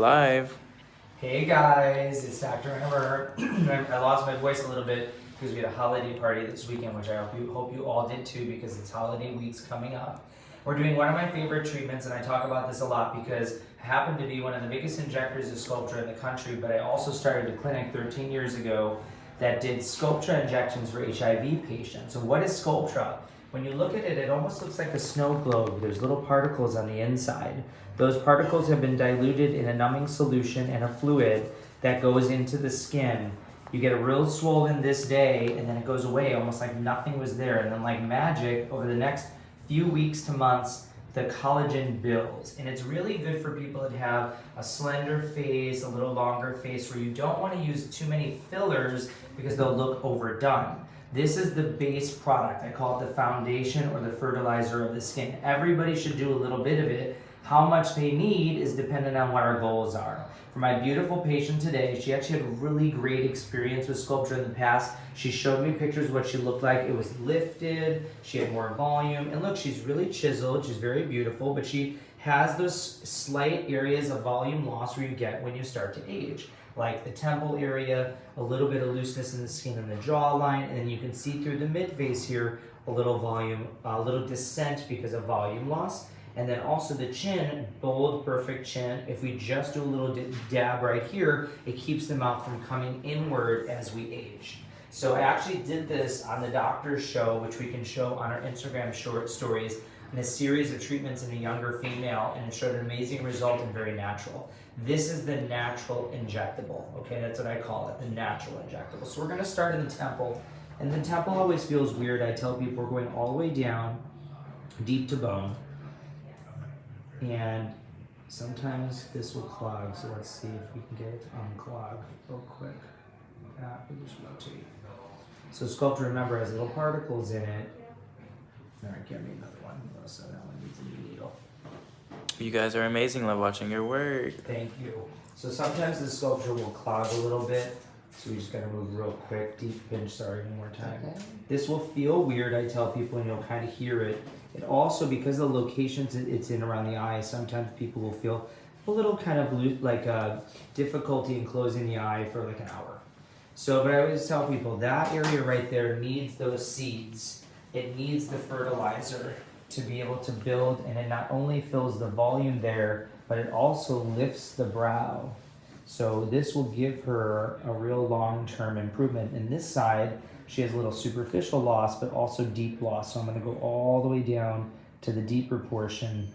Live. Hey guys, it's Dr. Emer. I lost my voice a little bit because we had a holiday party this weekend, which I hope you all did too, because it's holiday weeks coming up. We're doing one of my favorite treatments, and I talk about this a lot because I happen to be one of the biggest injectors of Sculptra in the country, but I also started a clinic 13 years ago that did Sculptra injections for HIV patients. So what is Sculptra? When you look at it, it almost looks like a snow globe. There's little particles on the inside. Those particles have been diluted in a numbing solution and a fluid that goes into the skin. You get a real swollen this day, and then it goes away almost like nothing was there. And then like magic, over the next few weeks to months, the collagen builds. And it's really good for people that have a slender face, a little longer face, where you don't want to use too many fillers because they'll look overdone. This is the base product. I call it the foundation or the fertilizer of the skin. Everybody should do a little bit of it. How much they need is dependent on what our goals are. For my beautiful patient today, she actually had a really great experience with Sculptra in the past. She showed me pictures of what she looked like. It was lifted, she had more volume, and look, she's really chiseled, she's very beautiful, but she has those slight areas of volume loss where you get when you start to age, like the temple area, a little bit of looseness in the skin and the jawline, and then you can see through the mid-face here a little volume, a little descent because of volume loss. And then also the chin, bold, perfect chin. If we just do a little dab right here, it keeps the mouth from coming inward as we age. So I actually did this on the doctor's show, which we can show on our Instagram short stories, in a series of treatments in a younger female, and it showed an amazing result and very natural. This is the natural injectable, okay? That's what I call it, the natural injectable. So we're gonna start in the temple, and the temple always feels weird. I tell people we're going all the way down, deep to bone. And sometimes this will clog, so let's see if we can get it to unclog real quick. We just rotate. So Sculptra, remember, has little particles in it. All right, give me another one. So that one needs a new needle. You guys are amazing. Love watching your work. Thank you. So sometimes the Sculptra will clog a little bit, so we just gotta move real quick. Deep pinch, sorry, one more time. Okay. This will feel weird, I tell people, and you'll kind of hear it. It also, because of the locations it's in around the eye, sometimes people will feel a little kind of like difficulty in closing the eye for like an hour. So, but I always tell people that area right there needs those seeds. It needs the fertilizer to be able to build, and it not only fills the volume there, but it also lifts the brow. So this will give her a real long-term improvement. And this side, she has a little superficial loss, but also deep loss. So I'm gonna go all the way down to the deeper portion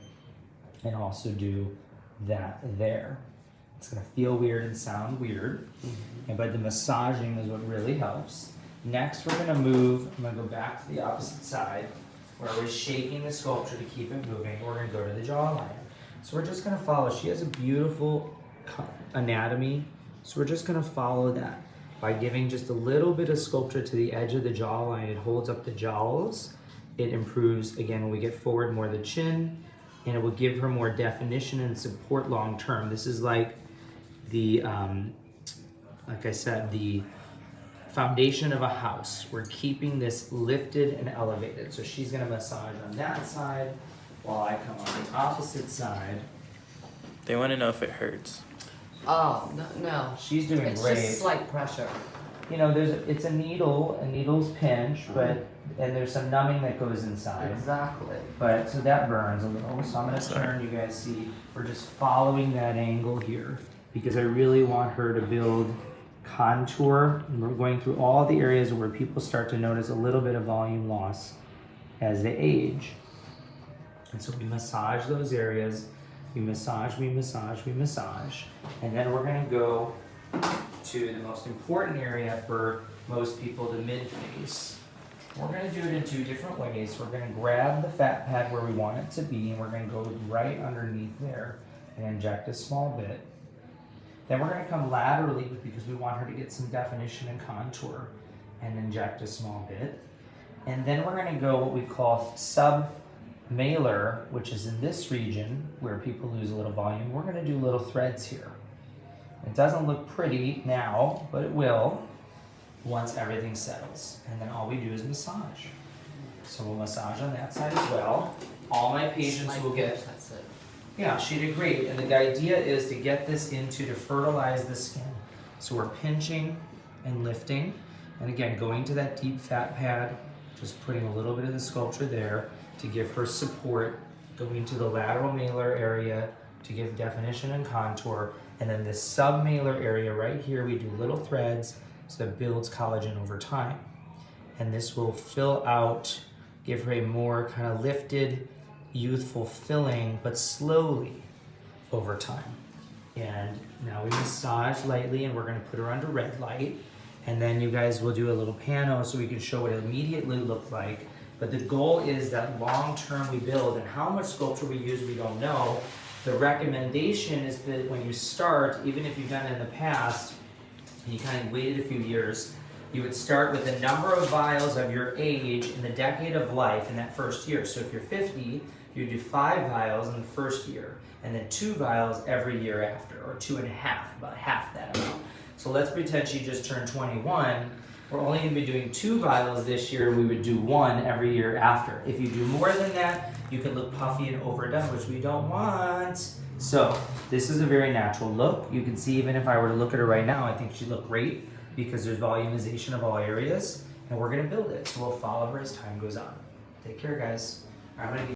and also do that there. It's gonna feel weird and sound weird, but the massaging is what really helps. Next, we're gonna move, I'm gonna go back to the opposite side where we're shaking the Sculptra to keep it moving. We're gonna go to the jawline. So we're just gonna follow. She has a beautiful anatomy, so we're just gonna follow that. By giving just a little bit of Sculptra to the edge of the jawline, it holds up the jowls. It improves, again, when we get forward more the chin, and it will give her more definition and support long term. This is like the, like I said, the foundation of a house. We're keeping this lifted and elevated. So she's gonna massage on that side while I come on the opposite side. They want to know if it hurts. Oh, no. She's doing It's great. just slight pressure. You know, it's a needle's pinch, and there's some numbing that goes inside. Exactly. But, so that burns a little. So I'm gonna turn, you guys see, we're just following that angle here because I really want her to build contour. And we're going through all the areas where people start to notice a little bit of volume loss as they age. And so we massage those areas. We massage, we massage, we massage. And then we're gonna go to the most important area for most people, the mid-face. We're gonna do it in two different ways. We're gonna grab the fat pad where we want it to be, and we're gonna go right underneath there and inject a small bit. Then we're gonna come laterally because we want her to get some definition and contour and inject a small bit. And then we're gonna go what we call submalar, which is in this region where people lose a little volume. We're gonna do little threads here. It doesn't look pretty now, but it will once everything settles. And then all we do is massage. So we'll massage on that side as well. All my patients will get That's it. Yeah, she did great. And the idea is to get this to fertilize the skin. So we're pinching and lifting. And again, going to that deep fat pad, just putting a little bit of the Sculptra there to give her support, going to the lateral malar area to give definition and contour. And then this submalar area right here, we do little threads so that builds collagen over time. And this will fill out, give her a more kind of lifted, youthful filling, but slowly over time. And now we massage lightly, and we're gonna put her under red light. And then you guys will do a little pano so we can show what it immediately looked like. But the goal is that long-term we build, and how much Sculptra we use, we don't know. The recommendation is that when you start, even if you've done it in the past, and you kind of waited a few years, you would start with the number of vials of your age in the decade of life in that first year. So if you're 50, you do 5 vials in the first year, and then 2 vials every year after, or 2.5, about half that amount. So let's pretend she just turned 21. We're only gonna be doing 2 vials this year. We would do 1 every year after. If you do more than that, you can look puffy and overdone, which we don't want. So this is a very natural look. You can see even if I were to look at her right now, I think she'd look great because there's volumization of all areas, and we're gonna build it. So we'll follow her as time goes on. Take care, guys. I'm gonna give